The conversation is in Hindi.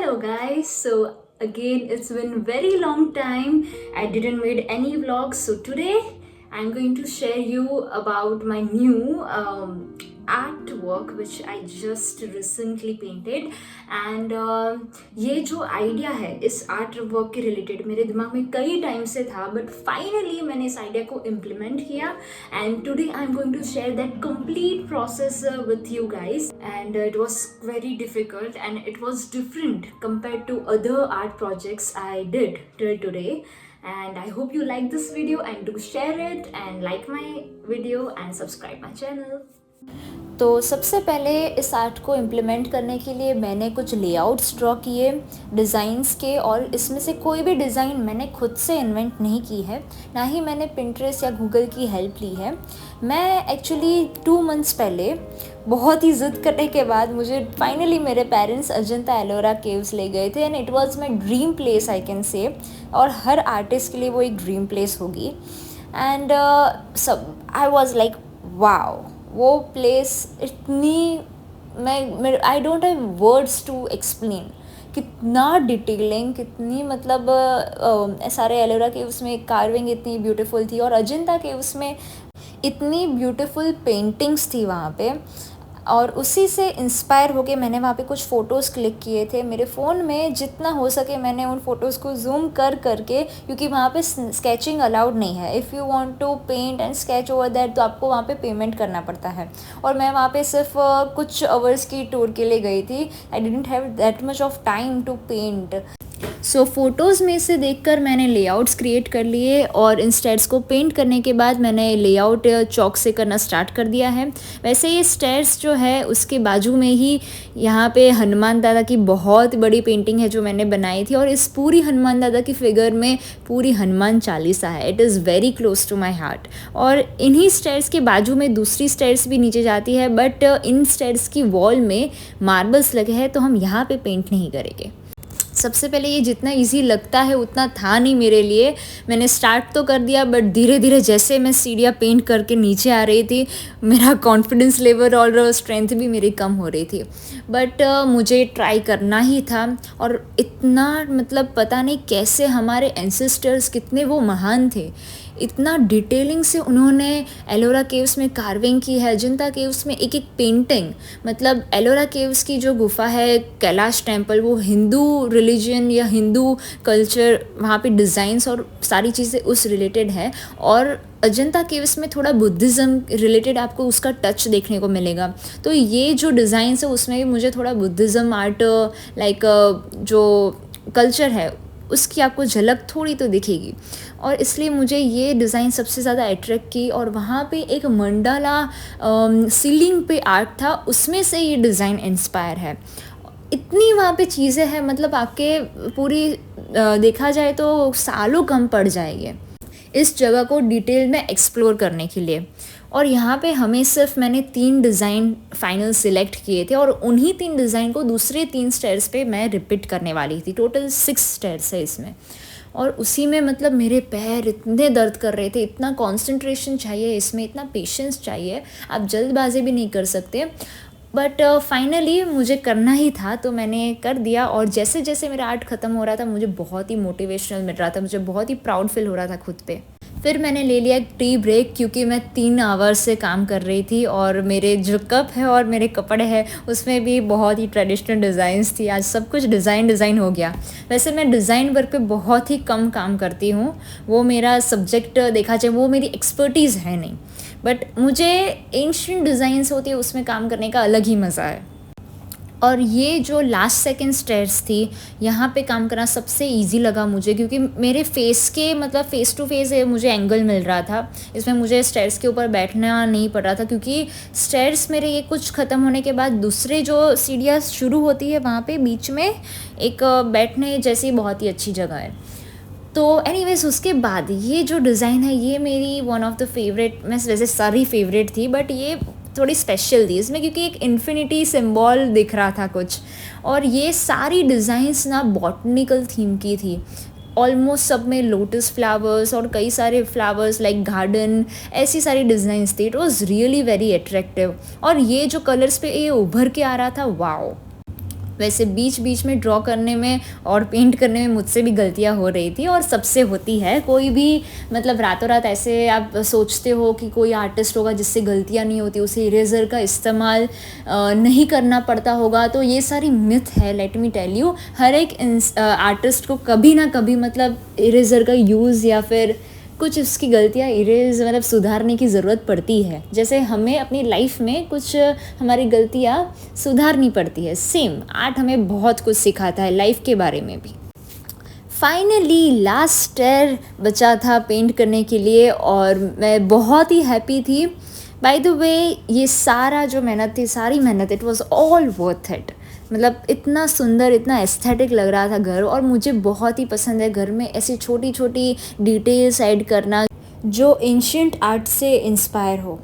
Hello guys, so again it's been very long time I didn't made any vlogs, so today I'm going to share you about my new artwork which I just recently painted and ये जो आइडिया है इस आर्ट वर्क के रिलेटेड मेरे दिमाग में कई टाइम से था बट फाइनली मैंने इस आइडिया को इम्प्लीमेंट किया and today I am going to share that complete process with you guys and it was very difficult and it was different compared to other art projects I did till today. And I hope you like this video and do share it and like my video and subscribe my channel. तो सबसे पहले इस आर्ट को इम्प्लीमेंट करने के लिए मैंने कुछ लेआउट्स ड्रॉ किए डिज़ाइंस के, और इसमें से कोई भी डिज़ाइन मैंने खुद से इन्वेंट नहीं की है, ना ही मैंने पिंटरेस्ट या गूगल की हेल्प ली है। मैं एक्चुअली 2 मंथ्स पहले बहुत ही ज़िद करने के बाद मुझे फाइनली मेरे पेरेंट्स अजंता एलोरा केव्स ले गए थे and it was my dream place I can say, और हर आर्टिस्ट के लिए वो एक ड्रीम प्लेस होगी। एंड सब आई वाज लाइक वाओ, वो प्लेस इतनी I don't have words to explain, कितना डिटेलिंग, कितनी मतलब सारे एलोरा केव्स में कार्विंग इतनी ब्यूटीफुल थी और अजंता केव्स में इतनी ब्यूटीफुल पेंटिंग्स थी वहाँ पे। और उसी से इंस्पायर होके मैंने वहाँ पे कुछ फ़ोटोज़ क्लिक किए थे मेरे फ़ोन में, जितना हो सके मैंने उन फ़ोटोज़ को जूम कर करके, क्योंकि वहाँ पे स्केचिंग अलाउड नहीं है। If you want to paint and sketch over that तो आपको वहाँ पे पेमेंट करना पड़ता है, और मैं वहाँ पे सिर्फ कुछ आवर्स की टूर के लिए गई थी। I didn't have that much of time to paint. So photos में से देखकर मैंने लेआउट्स क्रिएट कर लिए, और इन स्टेयर्स को पेंट करने के बाद मैंने लेआउट चॉक से करना स्टार्ट कर दिया है। वैसे ये स्टेयर्स जो है उसके बाजू में ही यहाँ पे हनुमान दादा की बहुत बड़ी पेंटिंग है जो मैंने बनाई थी, और इस पूरी हनुमान दादा की फिगर में पूरी हनुमान चालीसा है। It is very close to my heart. और इन्हीं स्टेयर्स के बाजू में दूसरी स्टेयर्स भी नीचे जाती है, बट इन स्टेयर्स की वॉल में मार्बल्स लगे हैं तो हम यहाँ पे पेंट नहीं करेंगे। सबसे पहले ये जितना इजी लगता है उतना था नहीं मेरे लिए। मैंने स्टार्ट तो कर दिया, बट धीरे धीरे जैसे मैं सीढ़ियाँ पेंट करके नीचे आ रही थी, मेरा कॉन्फिडेंस लेवल और स्ट्रेंथ भी मेरी कम हो रही थी। बट मुझे ट्राई करना ही था, और इतना मतलब पता नहीं कैसे हमारे एंसेस्टर्स कितने वो महान थे, इतना डिटेलिंग से उन्होंने एलोरा केव्स में कार्विंग की है। अजंता केव्स में एक एक पेंटिंग, मतलब एलोरा केव्स की जो गुफा है कैलाश टेम्पल, वो हिंदू रिलीजन या हिंदू कल्चर, वहाँ पे डिज़ाइंस और सारी चीज़ें उस रिलेटेड है, और अजंता केव्स में थोड़ा बुद्धिज़्म रिलेटेड आपको उसका टच देखने को मिलेगा। तो ये जो डिज़ाइंस है उसमें भी मुझे थोड़ा बुद्धिज़्म आर्ट लाइक जो कल्चर है उसकी आपको झलक थोड़ी तो दिखेगी, और इसलिए मुझे ये डिज़ाइन सबसे ज़्यादा अट्रैक्ट की। और वहाँ पे एक मंडाला सीलिंग पे आर्ट था, उसमें से ये डिज़ाइन इंस्पायर है। इतनी वहाँ पे चीज़ें हैं, मतलब आपके पूरी देखा जाए तो सालों कम पड़ जाएंगे इस जगह को डिटेल में एक्सप्लोर करने के लिए। और यहाँ पे हमें सिर्फ मैंने 3 डिज़ाइन फाइनल सिलेक्ट किए थे, और उन्हीं 3 डिज़ाइन को दूसरे 3 स्टेयर्स पे मैं रिपीट करने वाली थी। टोटल 6 स्टेयर्स है इसमें, और उसी में मतलब मेरे पैर इतने दर्द कर रहे थे। इतना कंसंट्रेशन चाहिए इसमें, इतना पेशेंस चाहिए, आप जल्दबाजी भी नहीं कर सकते। बट फाइनली मुझे करना ही था तो मैंने कर दिया, और जैसे जैसे मेरा आर्ट ख़त्म हो रहा था मुझे बहुत ही मोटिवेशनल मिल रहा था, मुझे बहुत ही प्राउड फील हो रहा था खुद पे। फिर मैंने ले लिया एक टी ब्रेक, क्योंकि मैं 3 आवर्स से काम कर रही थी, और मेरे जो कप है और मेरे कपड़े हैं उसमें भी बहुत ही ट्रेडिशनल डिज़ाइंस थी। आज सब कुछ डिज़ाइन हो गया। वैसे मैं डिज़ाइन वर्क पे बहुत ही कम काम करती हूँ, वो मेरा सब्जेक्ट देखा जाए वो मेरी एक्सपर्टीज़ है नहीं, बट मुझे एंशिएंट डिज़ाइंस होती है उसमें काम करने का अलग ही मज़ा है। और ये जो लास्ट सेकंड स्टेयर्स थी, यहाँ पे काम करना सबसे इजी लगा मुझे, क्योंकि मेरे फेस के मतलब फेस टू फेस मुझे एंगल मिल रहा था। इसमें मुझे स्टेयर्स के ऊपर बैठना नहीं पड़ रहा था, क्योंकि स्टेयर्स मेरे ये कुछ ख़त्म होने के बाद दूसरे जो सीढ़ियाँ शुरू होती है वहाँ पे बीच में एक बैठने जैसी बहुत ही अच्छी जगह है। तो एनीवेज उसके बाद ये जो डिज़ाइन है ये मेरी वन ऑफ द फेवरेट, मैं वैसे सारी फेवरेट थी बट ये थोड़ी स्पेशल थी इसमें, क्योंकि एक इन्फिनिटी सिंबल दिख रहा था कुछ। और ये सारी डिज़ाइंस ना बॉटनिकल थीम की थी, ऑलमोस्ट सब में लोटस फ्लावर्स और कई सारे फ्लावर्स लाइक गार्डन, ऐसी सारी डिज़ाइंस थी। It was really very attractive, और ये जो कलर्स पे ये उभर के आ रहा था, वाओ। वैसे बीच बीच में ड्रॉ करने में और पेंट करने में मुझसे भी गलतियाँ हो रही थी और सबसे होती है। कोई भी मतलब रातों रात ऐसे आप सोचते हो कि कोई आर्टिस्ट होगा जिससे गलतियाँ नहीं होती, उसे इरेज़र का इस्तेमाल नहीं करना पड़ता होगा, तो ये सारी मिथ है। लेट मी टेल यू, हर एक आर्टिस्ट को कभी ना कभी मतलब इरेज़र का यूज़ या फिर कुछ उसकी गलतियाँ इरेज मतलब सुधारने की ज़रूरत पड़ती है। जैसे हमें अपनी लाइफ में कुछ हमारी गलतियाँ सुधारनी पड़ती है, सेम आर्ट हमें बहुत कुछ सिखाता है लाइफ के बारे में भी। फाइनली लास्ट स्टेयर बचा था पेंट करने के लिए और मैं बहुत ही हैप्पी थी। बाय द वे ये सारा जो मेहनत थी, सारी मेहनत, it was all worth it. मतलब इतना सुंदर, इतना एस्थेटिक लग रहा था घर, और मुझे बहुत ही पसंद है घर में ऐसी छोटी छोटी डिटेल्स ऐड करना जो एंशिएंट आर्ट से इंस्पायर हो।